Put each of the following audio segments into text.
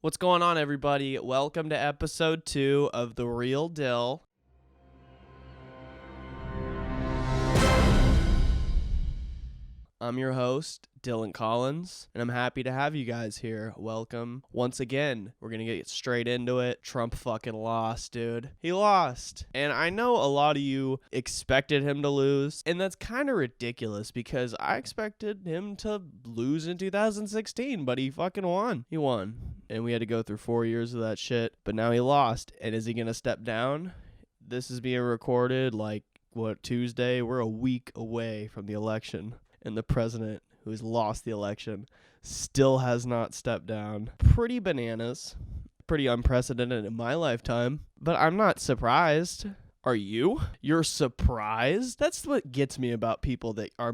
What's going on, everybody? Welcome to episode 2 of The Real Dill. I'm your host, Dylan Collins, and I'm happy to have you guys here. Welcome once again. We're gonna get straight into it. Trump fucking lost, dude. He lost. And I know a lot of you expected him to lose, and that's kind of ridiculous because I expected him to lose in 2016, but he fucking won. He won. And we had to go through 4 years of that shit, but now he lost. And is he gonna step down? This is being recorded Tuesday? We're a week away from the election. And the president, who has lost the election, still has not stepped down. Pretty bananas. Pretty unprecedented in my lifetime. But I'm not surprised. Are you? You're surprised? That's what gets me about people that are,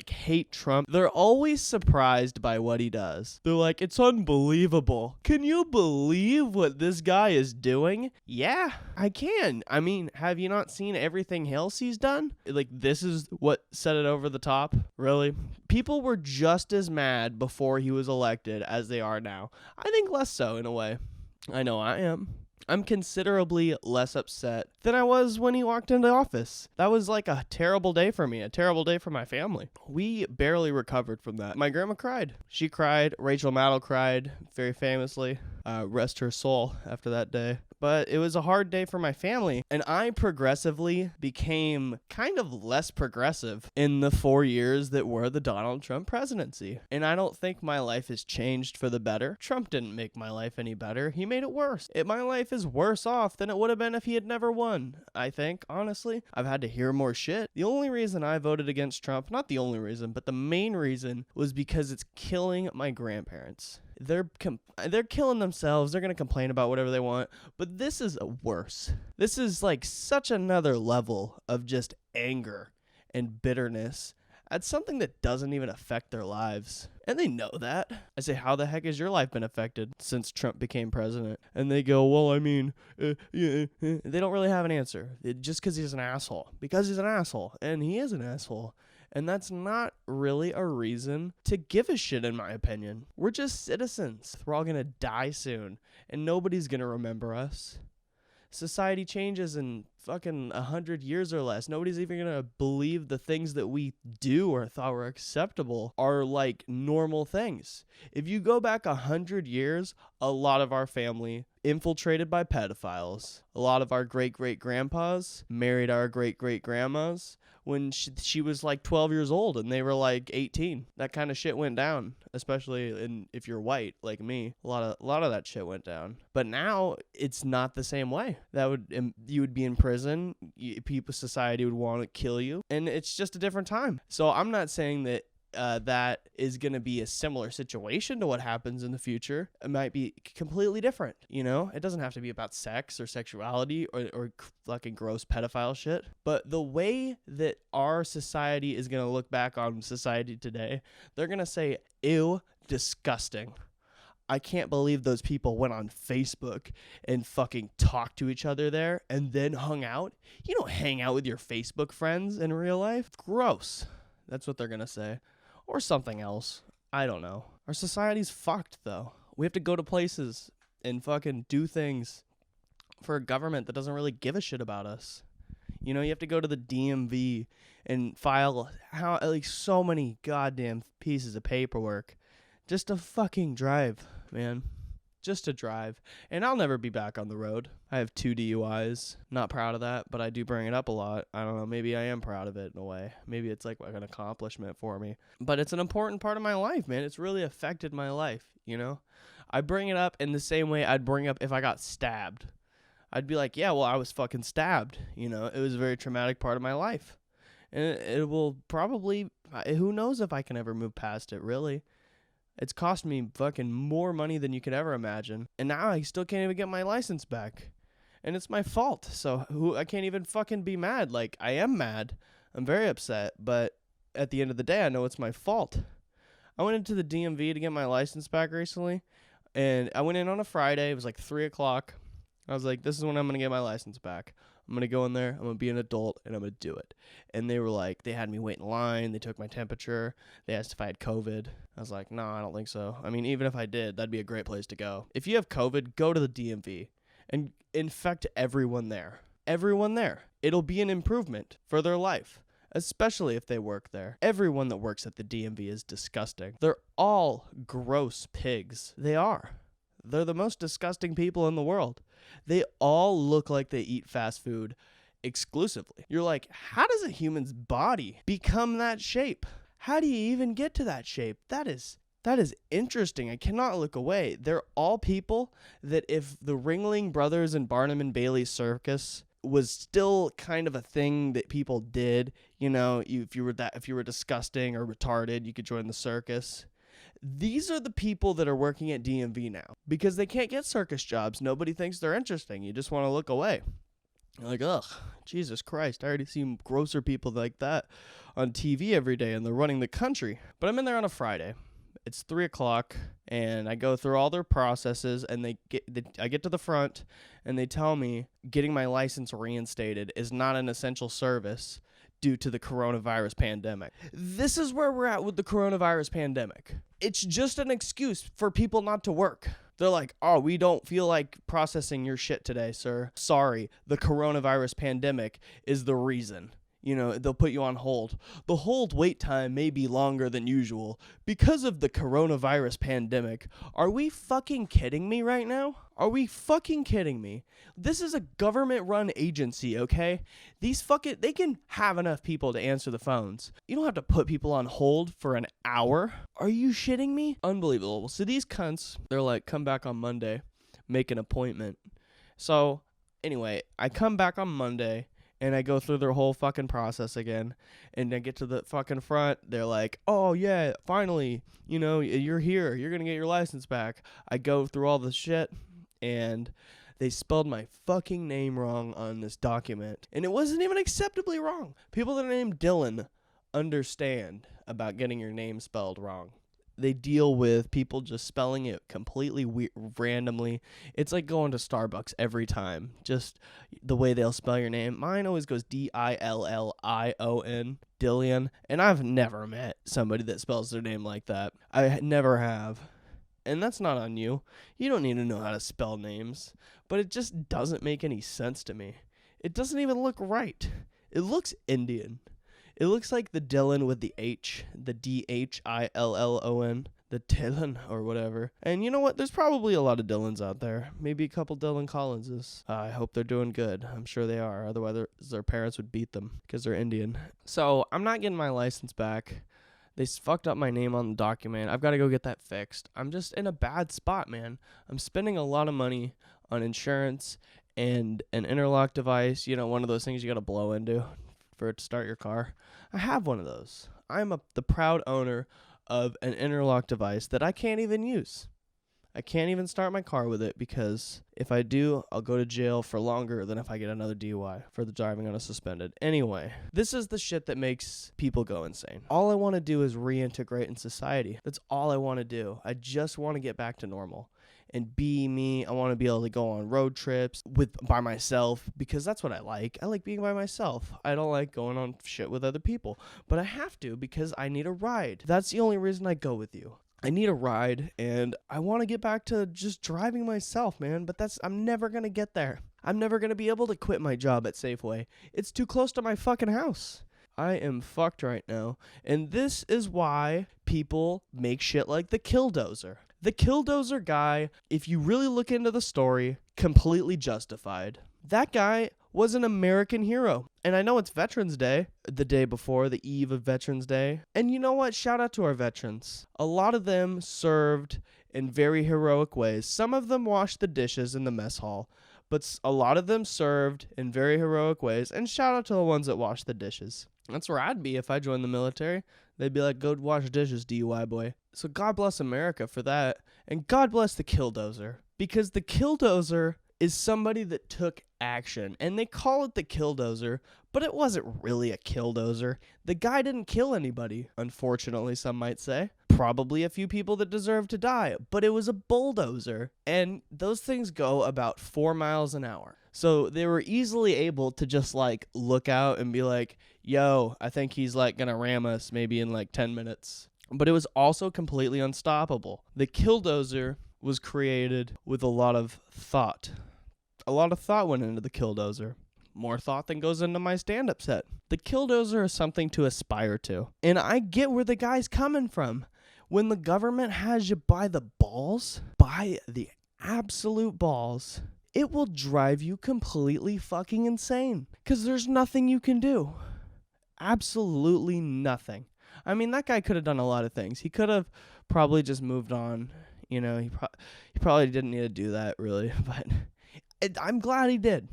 hate Trump. They're always surprised by what he does. They're like, it's unbelievable. Can you believe what this guy is doing? Yeah, I can. I mean, have you not seen everything else he's done? This is what set it over the top? Really? People were just as mad before he was elected as they are now. I think less so, in a way. I know I am. I'm considerably less upset than I was when he walked into office. That was like a terrible day for me, a terrible day for my family. We barely recovered from that. My grandma cried. She cried. Rachel Maddow cried, very famously. Rest her soul after that day. But it was a hard day for my family, and I progressively became kind of less progressive in the 4 years that were the Donald Trump presidency. And I don't think my life has changed for the better. Trump didn't make my life any better. He made it worse. My life is worse off than it would have been if he had never won, I think, honestly. I've had to hear more shit. The only reason I voted against Trump, not the only reason, but the main reason, was because it's killing my grandparents. They're killing themselves. They're going to complain about whatever they want. But this is worse. This is like such another level of just anger and bitterness at something that doesn't even affect their lives. And they know that. I say, how the heck has your life been affected since Trump became president? And they go, well, I mean, they don't really have an answer. Just because he's an asshole. Because he's an asshole. And he is an asshole. And that's not really a reason to give a shit, in my opinion. We're just citizens. We're all going to die soon. And nobody's going to remember us. Society changes in fucking 100 years or less. Nobody's even going to believe the things that we do or thought were acceptable are like normal things. If you go back 100 years, a lot of our family infiltrated by pedophiles. A lot of our great-great-grandpas married our great-great-grandmas when she was like 12 years old and they were like 18. That kind of shit went down, especially if you're white like me. A lot of that shit went down. But now it's not the same way. You would be in prison. Society would want to kill you, and it's just a different time. So I'm not saying that that is going to be a similar situation to what happens in the future. It might be completely different, you know? It doesn't have to be about sex or sexuality or fucking gross pedophile shit. But the way that our society is going to look back on society today, they're going to say, ew, disgusting. I can't believe those people went on Facebook and fucking talked to each other there and then hung out. You don't hang out with your Facebook friends in real life. Gross. That's what they're going to say. Or something else. I don't know. Our society's fucked, though. We have to go to places and fucking do things for a government that doesn't really give a shit about us. You know, you have to go to the DMV and file so many goddamn pieces of paperwork just to fucking drive, man. Just to drive. And I'll never be back on the road. I have 2 DUIs. Not proud of that, but I do bring it up a lot. I don't know. Maybe I am proud of it in a way. Maybe it's like an accomplishment for me. But it's an important part of my life, man. It's really affected my life, you know? I bring it up in the same way I'd bring up if I got stabbed. I'd be like, yeah, well, I was fucking stabbed. You know, it was a very traumatic part of my life. And it will probably, who knows if I can ever move past it, really. It's cost me fucking more money than you could ever imagine. And now I still can't even get my license back. And it's my fault. So I can't even fucking be mad. Like, I am mad. I'm very upset. But at the end of the day, I know it's my fault. I went into the DMV to get my license back recently. And I went in on a Friday. It was like 3 o'clock. I was like, this is when I'm going to get my license back. I'm going to go in there. I'm going to be an adult and I'm going to do it. And they were like, they had me wait in line. They took my temperature. They asked if I had COVID. I was like, no, I don't think so. I mean, even if I did, that'd be a great place to go. If you have COVID, go to the DMV and infect everyone there. Everyone there. It'll be an improvement for their life, especially if they work there. Everyone that works at the DMV is disgusting. They're all gross pigs. They are. They're the most disgusting people in the world. They all look like they eat fast food exclusively. You're like, how does a human's body become that shape? How do you even get to that shape? That is interesting. I cannot look away. They're all people that if the Ringling Brothers and Barnum and Bailey Circus was still kind of a thing that people did, if you were disgusting or retarded, you could join the circus. These are the people that are working at DMV now because they can't get circus jobs. Nobody thinks they're interesting. You just want to look away. You're like, ugh, Jesus Christ, I already see grosser people like that on TV every day and they're running the country. But I'm in there on a Friday. It's 3:00 and I go through all their processes and I get to the front and they tell me getting my license reinstated is not an essential service due to the coronavirus pandemic. This is where we're at with the coronavirus pandemic. It's just an excuse for people not to work. They're like, oh, we don't feel like processing your shit today, sir. Sorry, the coronavirus pandemic is the reason. They'll put you on hold. The hold wait time may be longer than usual because of the coronavirus pandemic. Are we fucking kidding me right now? Are we fucking kidding me? This is a government-run agency, okay? They can have enough people to answer the phones. You don't have to put people on hold for an hour. Are you shitting me? Unbelievable. So these cunts, they're like, come back on Monday, make an appointment. So anyway, I come back on Monday. And I go through their whole fucking process again. And I get to the fucking front. They're like, oh, yeah, finally, you're here. You're going to get your license back. I go through all the shit. And they spelled my fucking name wrong on this document. And it wasn't even acceptably wrong. People that are named Dylan understand about getting your name spelled wrong. They deal with people just spelling it completely randomly. It's like going to Starbucks every time. Just the way they'll spell your name. Mine always goes Dillion, Dillion. And I've never met somebody that spells their name like that. I never have. And that's not on you. You don't need to know how to spell names. But it just doesn't make any sense to me. It doesn't even look right. It looks Indian. It looks like the Dylan with the H, the Dhillon, the Dylan or whatever. And you know what? There's probably a lot of Dylans out there. Maybe a couple Dylan Collinses. I hope they're doing good. I'm sure they are. Otherwise, their parents would beat them because they're Indian. So I'm not getting my license back. They fucked up my name on the document. I've got to go get that fixed. I'm just in a bad spot, man. I'm spending a lot of money on insurance and an interlock device. One of those things you got to blow into for it to start your car. I have one of those. I'm the proud owner of an interlock device that I can't even use. I can't even start my car with it because if I do, I'll go to jail for longer than if I get another DUI for the driving on a suspended. Anyway, this is the shit that makes people go insane. All I want to do is reintegrate in society. That's all I want to do. I just want to get back to normal and be me. I want to be able to go on road trips by myself because that's what I like. I like being by myself. I don't like going on shit with other people, but I have to because I need a ride. That's the only reason I go with you. I need a ride, and I want to get back to just driving myself, man, but I'm never going to get there. I'm never going to be able to quit my job at Safeway. It's too close to my fucking house. I am fucked right now, and this is why people make shit like the Killdozer. The Killdozer guy, if you really look into the story, completely justified. That guy was an American hero. And I know it's Veterans Day, the day before, the eve of Veterans Day. And you know what? Shout out to our veterans. A lot of them served in very heroic ways. Some of them washed the dishes in the mess hall, but a lot of them served in very heroic ways. And shout out to the ones that washed the dishes. That's where I'd be if I joined the military. They'd be like, go wash dishes, DUI boy. So God bless America for that. And God bless the Killdozer. Because the Killdozer is somebody that took action. And they call it the Killdozer, but it wasn't really a Killdozer. The guy didn't kill anybody, unfortunately, some might say. Probably a few people that deserved to die, but it was a bulldozer. And those things go about 4 miles an hour. So they were easily able to just like look out and be like, yo, I think he's like gonna ram us maybe in like 10 minutes. But it was also completely unstoppable. The Killdozer was created with a lot of thought. A lot of thought went into the Killdozer. More thought than goes into my stand-up set. The Killdozer is something to aspire to. And I get where the guy's coming from. When the government has you by the balls, by the absolute balls, it will drive you completely fucking insane. Because there's nothing you can do. Absolutely nothing. I mean, that guy could have done a lot of things. He could have probably just moved on. You know, he probably didn't need to do that, really. But I'm glad he did.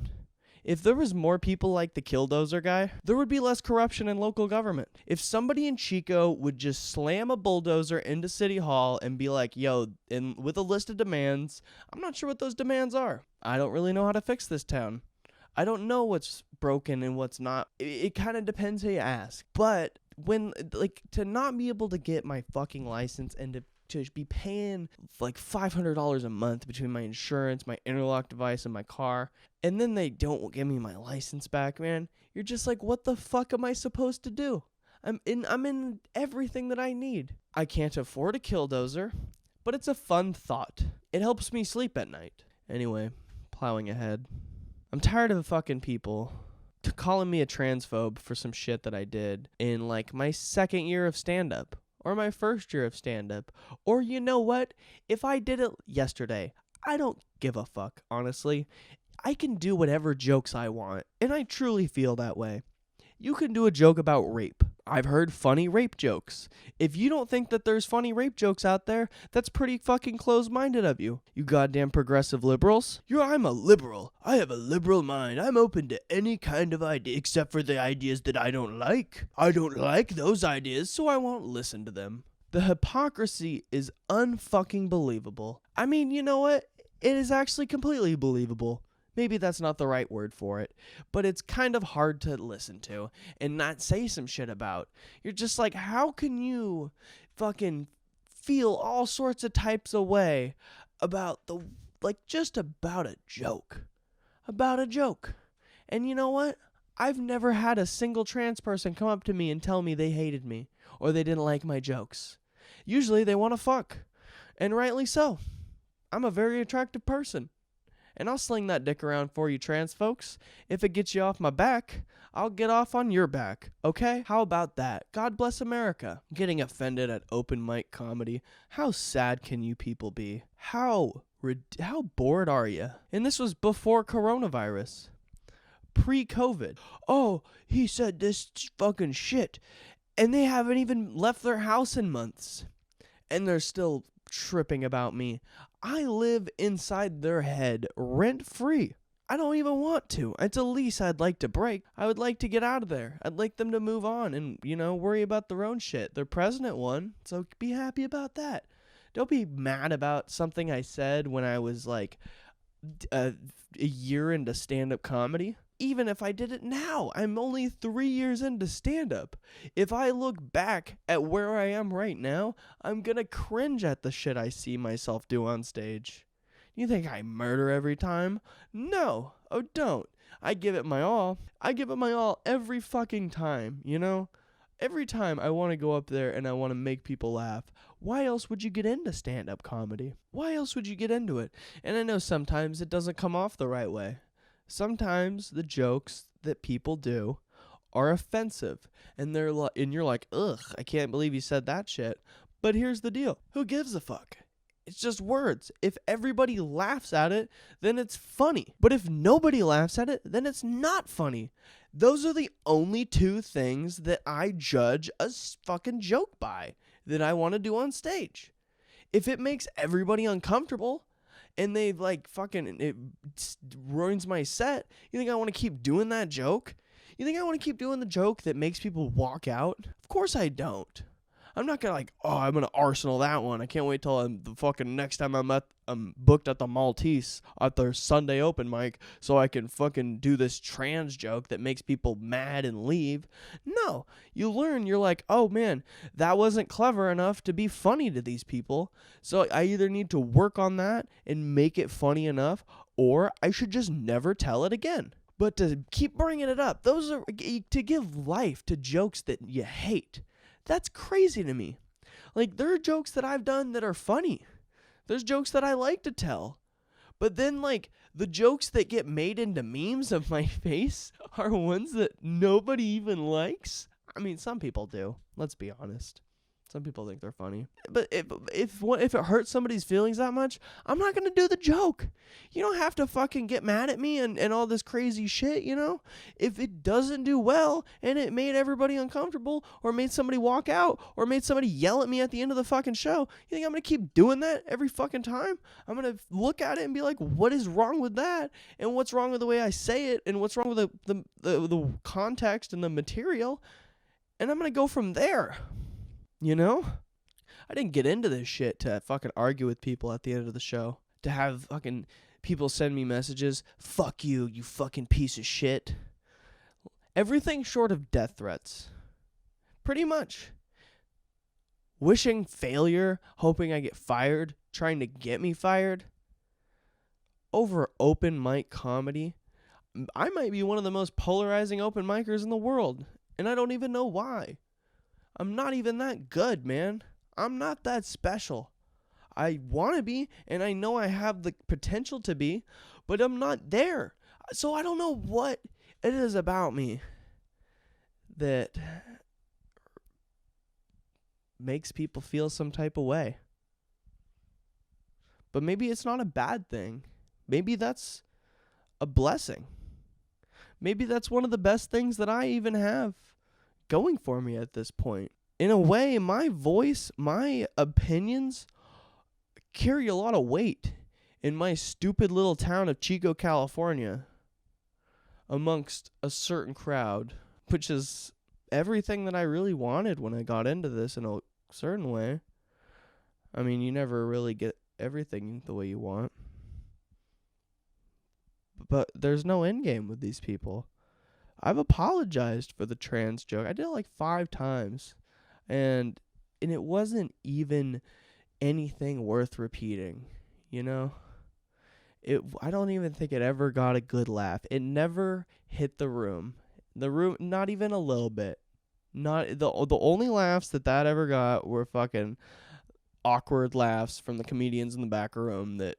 If there was more people like the Killdozer guy, there would be less corruption in local government. If somebody in Chico would just slam a bulldozer into City Hall and be like, yo, and with a list of demands, I'm not sure what those demands are. I don't really know how to fix this town. I don't know what's broken and what's not. It kind of depends who you ask. But when, like, to not be able to get my fucking license and to be paying like $500 a month between my insurance, my interlock device, and my car, and then they don't give me my license back, man, you're just like, what the fuck am I supposed to do? I'm in everything that I need. I can't afford a Killdozer, but it's a fun thought. It helps me sleep at night. Anyway, plowing ahead. I'm tired of fucking people calling me a transphobe for some shit that I did in like my second year of stand-up. Or my first year of stand-up. Or you know what? If I did it yesterday, I don't give a fuck, honestly. I can do whatever jokes I want. And I truly feel that way. You can do a joke about rape. I've heard funny rape jokes. If you don't think that there's funny rape jokes out there, that's pretty fucking close-minded of you. You goddamn progressive liberals. I'm a liberal. I have a liberal mind. I'm open to any kind of idea, except for the ideas that I don't like. I don't like those ideas, so I won't listen to them. The hypocrisy is unfucking believable. I mean, you know what? It is actually completely believable. Maybe that's not the right word for it, but it's kind of hard to listen to and not say some shit about. You're just like, how can you fucking feel all sorts of types of way about just about a joke? About a joke. And you know what? I've never had a single trans person come up to me and tell me they hated me or they didn't like my jokes. Usually they want to fuck. And rightly so. I'm a very attractive person. And I'll sling that dick around for you trans folks. If it gets you off my back, I'll get off on your back. Okay? How about that? God bless America. Getting offended at open mic comedy. How sad can you people be? How bored are you? And this was before coronavirus. Pre-COVID. Oh, he said this fucking shit. And they haven't even left their house in months. And they're still tripping about me. I live inside their head rent-free. I don't even want to. It's a lease I'd like to break. I would like to get out of there. I'd like them to move on and, worry about their own shit. Their president won, so be happy about that. Don't be mad about something I said when I was like a year into stand-up comedy. Even if I did it now, I'm only 3 years into stand-up. If I look back at where I am right now, I'm gonna cringe at the shit I see myself do on stage. You think I murder every time? No. Oh, don't. I give it my all. I give it my all every fucking time, Every time I want to go up there and I want to make people laugh. Why else would you get into stand-up comedy? Why else would you get into it? And I know sometimes it doesn't come off the right way. Sometimes the jokes that people do are offensive, and you're like, ugh, I can't believe you said that shit. But here's the deal. Who gives a fuck? It's just words. If everybody laughs at it, then it's funny. But if nobody laughs at it, then it's not funny. Those are the only two things that I judge a fucking joke by, that I want to do on stage. If it makes everybody uncomfortable, and they've it ruins my set, you think I want to keep doing that joke? You think I want to keep doing the joke that makes people walk out? Of course I don't. I'm not gonna I'm gonna arsenal that one. I can't wait till the fucking next time I'm booked at the Maltese at their Sunday open mic so I can fucking do this trans joke that makes people mad and leave. No, you learn. You're like, oh man, that wasn't clever enough to be funny to these people. So I either need to work on that and make it funny enough, or I should just never tell it again. But to keep bringing it up, those are to give life to jokes that you hate. That's crazy to me. Like, there are jokes that I've done that are funny. There's jokes that I like to tell. But then, like, the jokes that get made into memes of my face are ones that nobody even likes. I mean, some people do. Let's be honest. Some people think they're funny. But if it hurts somebody's feelings that much, I'm not going to do the joke. You don't have to fucking get mad at me and all this crazy shit, you know? If it doesn't do well and it made everybody uncomfortable or made somebody walk out or made somebody yell at me at the end of the fucking show, you think I'm going to keep doing that every fucking time? I'm going to look at it and be like, what is wrong with that? And what's wrong with the way I say it? And what's wrong with the context and the material? And I'm going to go from there. You know? I didn't get into this shit to fucking argue with people at the end of the show. To have fucking people send me messages, fuck you, you fucking piece of shit. Everything short of death threats. Pretty much. Wishing failure, hoping I get fired, trying to get me fired. Over open mic comedy. I might be one of the most polarizing open micers in the world. And I don't even know why. I'm not even that good, man. I'm not that special. I want to be, and I know I have the potential to be, but I'm not there. So I don't know what it is about me that makes people feel some type of way. But maybe it's not a bad thing. Maybe that's a blessing. Maybe that's one of the best things that I even have going for me at this point. In a way, my voice, my opinions carry a lot of weight in my stupid little town of Chico, California, amongst a certain crowd, which is everything that I really wanted when I got into this in a certain way. I mean, you never really get everything the way you want. But there's no end game with these people. I've apologized for the trans joke. I did it like 5 times. And it wasn't even anything worth repeating, you know? I don't even think it ever got a good laugh. It never hit the room. The room, not even a little bit. Not the only laughs that ever got were fucking awkward laughs from the comedians in the back room that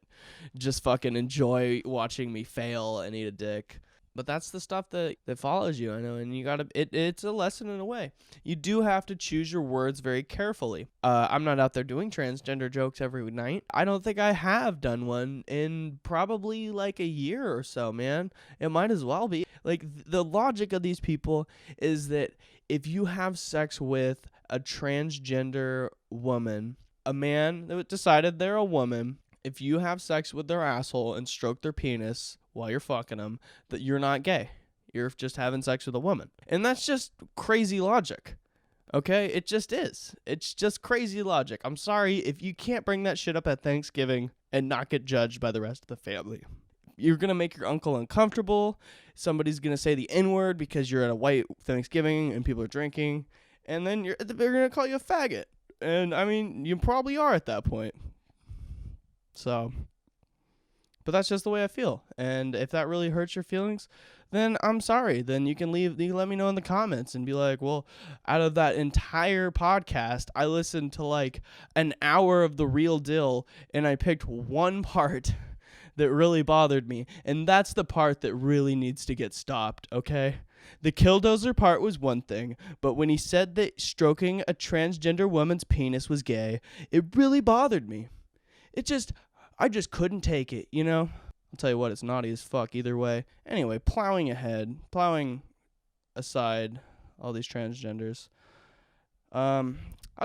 just fucking enjoy watching me fail and eat a dick. But that's the stuff that follows you, I know, and you gotta. It's a lesson in a way. You do have to choose your words very carefully. I'm not out there doing transgender jokes every night. I don't think I have done one in probably like a year or so, man. It might as well be. Like, the logic of these people is that if you have sex with a transgender woman, a man that decided they're a woman, if you have sex with their asshole and stroke their penis while you're fucking them, that you're not gay. You're just having sex with a woman. And that's just crazy logic. Okay? It just is. It's just crazy logic. I'm sorry if you can't bring that shit up at Thanksgiving and not get judged by the rest of the family. You're going to make your uncle uncomfortable. Somebody's going to say the N-word because you're at a white Thanksgiving and people are drinking. And then they're going to call you a faggot. And, I mean, you probably are at that point. So, but that's just the way I feel. And if that really hurts your feelings, then I'm sorry. Then you can let me know in the comments and be like, well, out of that entire podcast, I listened to like an hour of The Real Dill and I picked one part that really bothered me. And that's the part that really needs to get stopped, okay? The Killdozer part was one thing, but when he said that stroking a transgender woman's penis was gay, it really bothered me. I just couldn't take it, you know? I'll tell you what, it's naughty as fuck either way. Anyway, plowing aside all these transgenders. I'll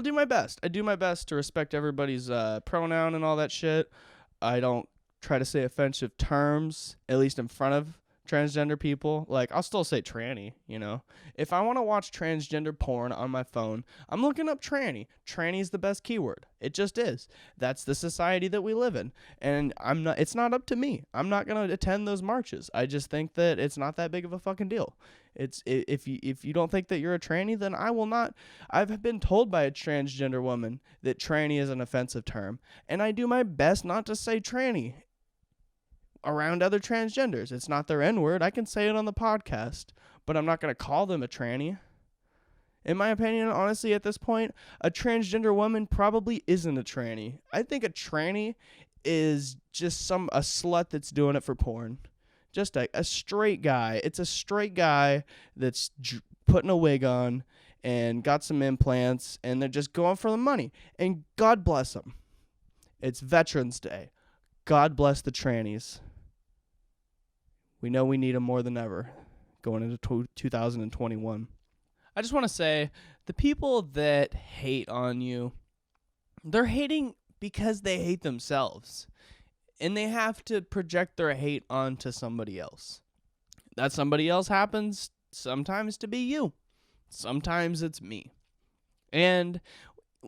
do my best. I do my best to respect everybody's pronoun and all that shit. I don't try to say offensive terms, at least in front of transgender people. Like, I'll still say tranny, you know? If I want to watch transgender porn on my phone, I'm looking up tranny. Tranny's the best keyword. It just is. That's the society that we live in. And it's not up to me. I'm not going to attend those marches. I just think that it's not that big of a fucking deal. If you don't think that you're a tranny, then I will not. I've been told by a transgender woman that tranny is an offensive term, and I do my best not to say tranny. around other transgenders. It's not their N-word. I can say it on the podcast, but I'm not going to call them a tranny. In my opinion, honestly, at this point, a transgender woman probably isn't a tranny. I think a tranny is just a slut that's doing it for porn. Just a straight guy. It's a straight guy that's putting a wig on and got some implants, and they're just going for the money. And God bless them. It's Veterans Day. God bless the trannies. We know we need them more than ever going into 2021. I just want to say, the people that hate on you, they're hating because they hate themselves. And they have to project their hate onto somebody else. That somebody else happens sometimes to be you. Sometimes it's me. And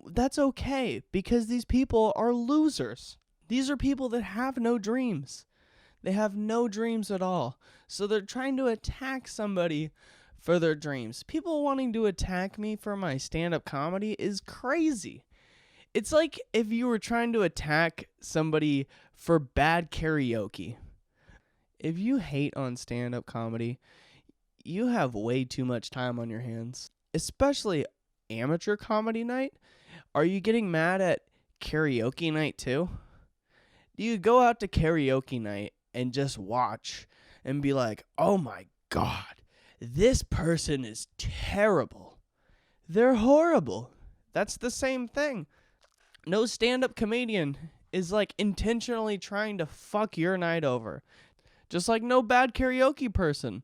that's okay, because these people are losers. These are people that have no dreams. They have no dreams at all. So they're trying to attack somebody for their dreams. People wanting to attack me for my stand-up comedy is crazy. It's like if you were trying to attack somebody for bad karaoke. If you hate on stand-up comedy, you have way too much time on your hands. Especially amateur comedy night. Are you getting mad at karaoke night too? Do you go out to karaoke night and just watch and be like, oh my God, this person is terrible. They're horrible. That's the same thing. No stand-up comedian is like intentionally trying to fuck your night over. Just like no bad karaoke person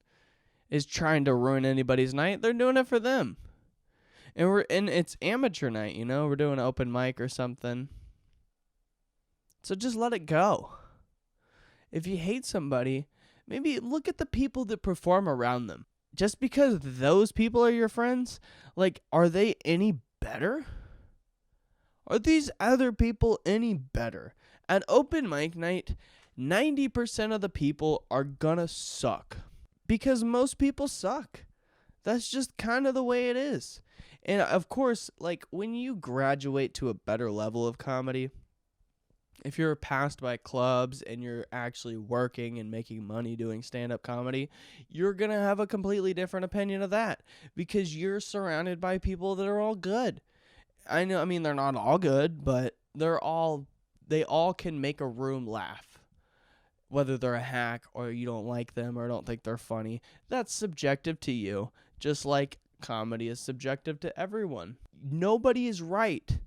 is trying to ruin anybody's night. They're doing it for them. And it's amateur night, you know? We're doing an open mic or something. So just let it go. If you hate somebody, maybe look at the people that perform around them. Just because those people are your friends, like, are they any better? Are these other people any better? At open mic night, 90% of the people are gonna suck. Because most people suck. That's just kind of the way it is. And of course, like, when you graduate to a better level of comedy, if you're passed by clubs and you're actually working and making money doing stand-up comedy, you're going to have a completely different opinion of that because you're surrounded by people that are all good. I mean, they're not all good, but they all can make a room laugh. Whether they're a hack or you don't like them or don't think they're funny, that's subjective to you, just like comedy is subjective to everyone. Nobody is right.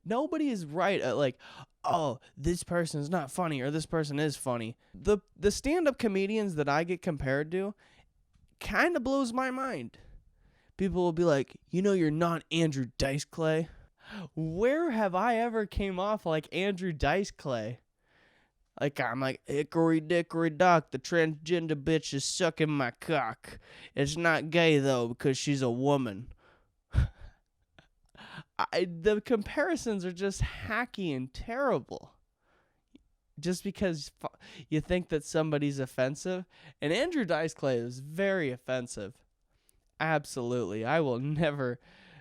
Nobody is right at like, oh, this person is not funny or this person is funny. The stand-up comedians that I get compared to kind of blows my mind. People will be like, you know, you're not Andrew Dice Clay. Where have I ever came off like Andrew Dice Clay? Like, I'm like, hickory dickory dock, the transgender bitch is sucking my cock. It's not gay, though, because she's a woman. The comparisons are just hacky and terrible. Just because you think that somebody's offensive. And Andrew Dice Clay is very offensive. Absolutely. I will never...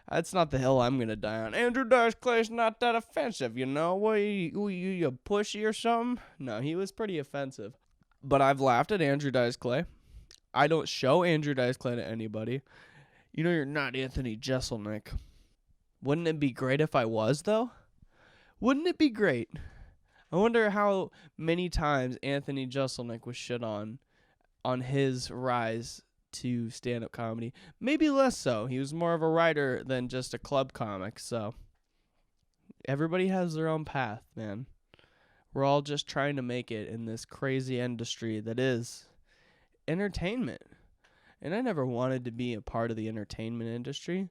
That's not the hill I'm going to die on. Andrew Dice Clay's not that offensive, you know? What, you pushy or something? No, he was pretty offensive. But I've laughed at Andrew Dice Clay. I don't show Andrew Dice Clay to anybody. You know, you're not Anthony Jeselnik. Wouldn't it be great if I was, though? Wouldn't it be great? I wonder how many times Anthony Jeselnik was shit on his rise to stand-up comedy. Maybe less so. He was more of a writer than just a club comic, so everybody has their own path, man. We're all just trying to make it in this crazy industry that is entertainment. And I never wanted to be a part of the entertainment industry.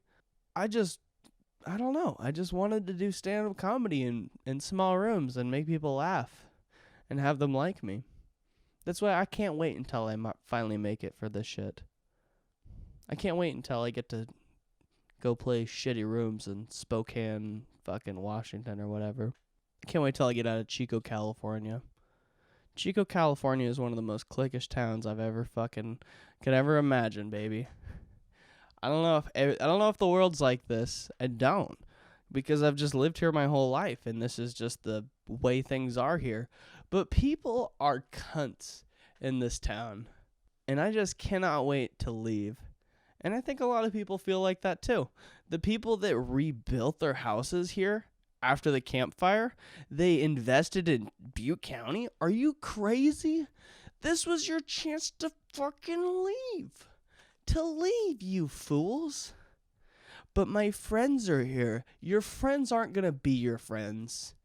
I don't know. I just wanted to do stand-up comedy in small rooms and make people laugh and have them like me. That's why I can't wait until I finally make it for this shit. I can't wait until I get to go play shitty rooms in Spokane, fucking Washington or whatever. I can't wait till I get out of Chico, California. Chico, California is one of the most cliquish towns I've ever could ever imagine, baby. I don't know if the world's like this. I don't, because I've just lived here my whole life, and this is just the way things are here. But people are cunts in this town. And I just cannot wait to leave. And I think a lot of people feel like that too. The people that rebuilt their houses here after the campfire, they invested in Butte County. Are you crazy? This was your chance to fucking leave. To leave, you fools. But my friends are here. Your friends aren't going to be your friends.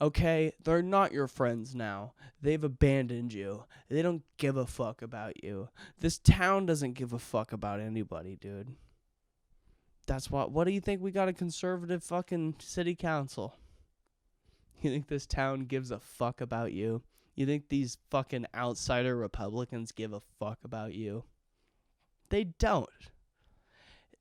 Okay? They're not your friends now. They've abandoned you. They don't give a fuck about you. This town doesn't give a fuck about anybody, dude. That's what do you think we got a conservative fucking city council? You think this town gives a fuck about you? You think these fucking outsider Republicans give a fuck about you? They don't.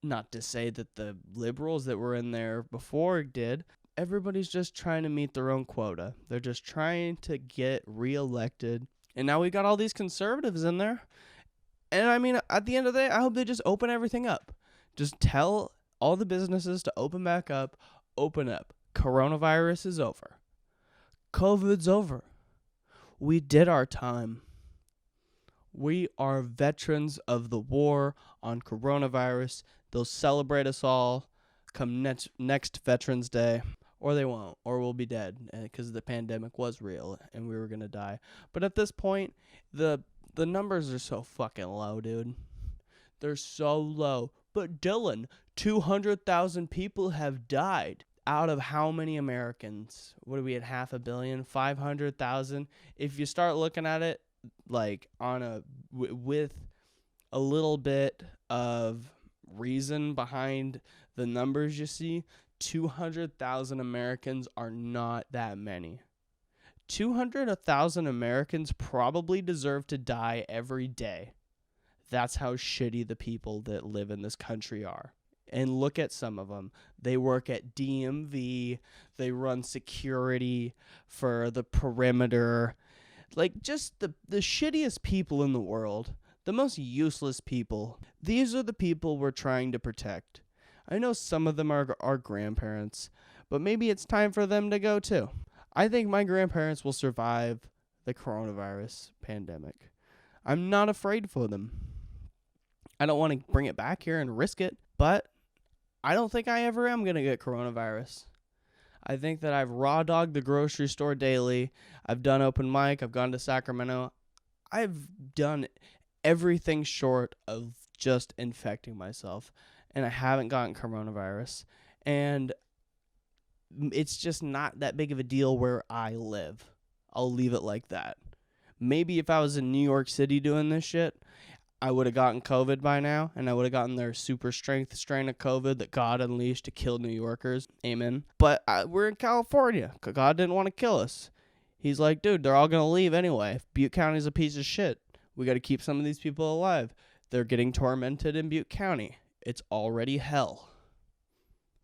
Not to say that the liberals that were in there before did. Everybody's just trying to meet their own quota. They're just trying to get reelected. And now we got all these conservatives in there. And I mean, at the end of the day, I hope they just open everything up. Just tell all the businesses to open back up. Open up. Coronavirus is over. COVID's over. We did our time. We are veterans of the war on coronavirus. They'll celebrate us all come next Veterans Day. Or they won't. Or we'll be dead. Because the pandemic was real and we were going to die. But at this point, the numbers are so fucking low, dude. They're so low. But Dylan, 200,000 people have died. Out of how many Americans? What are we at, 500 million? 500,000? If you start looking at it, like, on with a little bit of reason behind the numbers you see, 200,000 Americans are not that many. 200,000 Americans probably deserve to die every day. That's how shitty the people that live in this country are. And look at some of them. They work at DMV. They run security for the perimeter. Like, just the shittiest people in the world. The most useless people. These are the people we're trying to protect. I know some of them are our grandparents, but maybe it's time for them to go too. I think my grandparents will survive the coronavirus pandemic. I'm not afraid for them. I don't want to bring it back here and risk it, but I don't think I ever am going to get coronavirus. I think that I've raw dogged the grocery store daily. I've done open mic. I've gone to Sacramento. I've done everything short of just infecting myself, and I haven't gotten coronavirus. And it's just not that big of a deal where I live. I'll leave it like that. Maybe if I was in New York City doing this shit, I would have gotten COVID by now, and I would have gotten their super strength strain of COVID that God unleashed to kill New Yorkers. Amen. But we're in California. God didn't want to kill us. He's like, dude, they're all going to leave anyway. Butte County's a piece of shit. We got to keep some of these people alive. They're getting tormented in Butte County. It's already hell.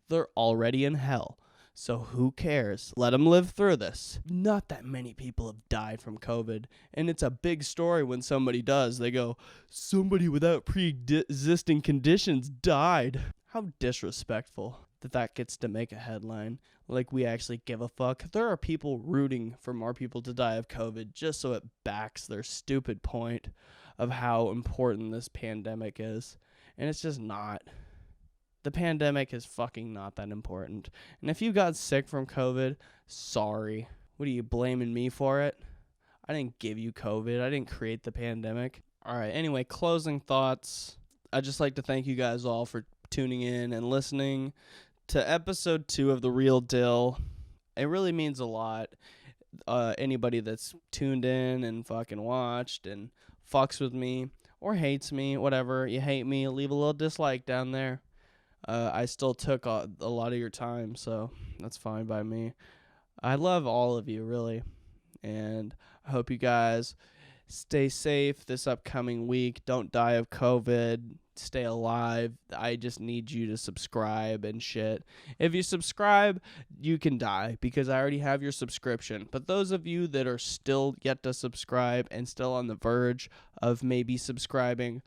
They're already in hell. So who cares? Let them live through this. Not that many people have died from COVID. And it's a big story when somebody does. They go, somebody without pre-existing conditions died. How disrespectful that gets to make a headline. Like we actually give a fuck. There are people rooting for more people to die of COVID just so it backs their stupid point of how important this pandemic is. And it's just not. The pandemic is fucking not that important. And if you got sick from COVID, sorry. What are you blaming me for it? I didn't give you COVID. I didn't create the pandemic. All right. Anyway, closing thoughts. I'd just like to thank you guys all for tuning in and listening to episode 2 of The Real Dill. It really means a lot. Anybody that's tuned in and fucking watched and fucks with me or hates me, whatever. You hate me, leave a little dislike down there. I still took a lot of your time, so that's fine by me. I love all of you, really, and I hope you guys stay safe this upcoming week. Don't die of COVID. Stay alive. I just need you to subscribe and shit. If you subscribe, you can die because I already have your subscription. But those of you that are still yet to subscribe and still on the verge of maybe subscribing,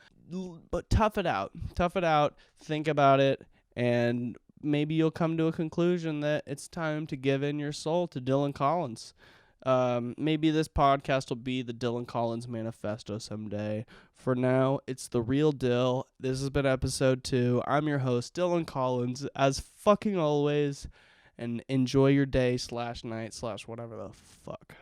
but tough it out. Tough it out. Think about it. And maybe you'll come to a conclusion that it's time to give in your soul to Dylan Collins. Maybe this podcast will be the Dylan Collins Manifesto someday. For now, it's the real Dill. This has been episode 2. I'm your host, Dylan Collins, as fucking always. And enjoy your day /night / whatever the fuck.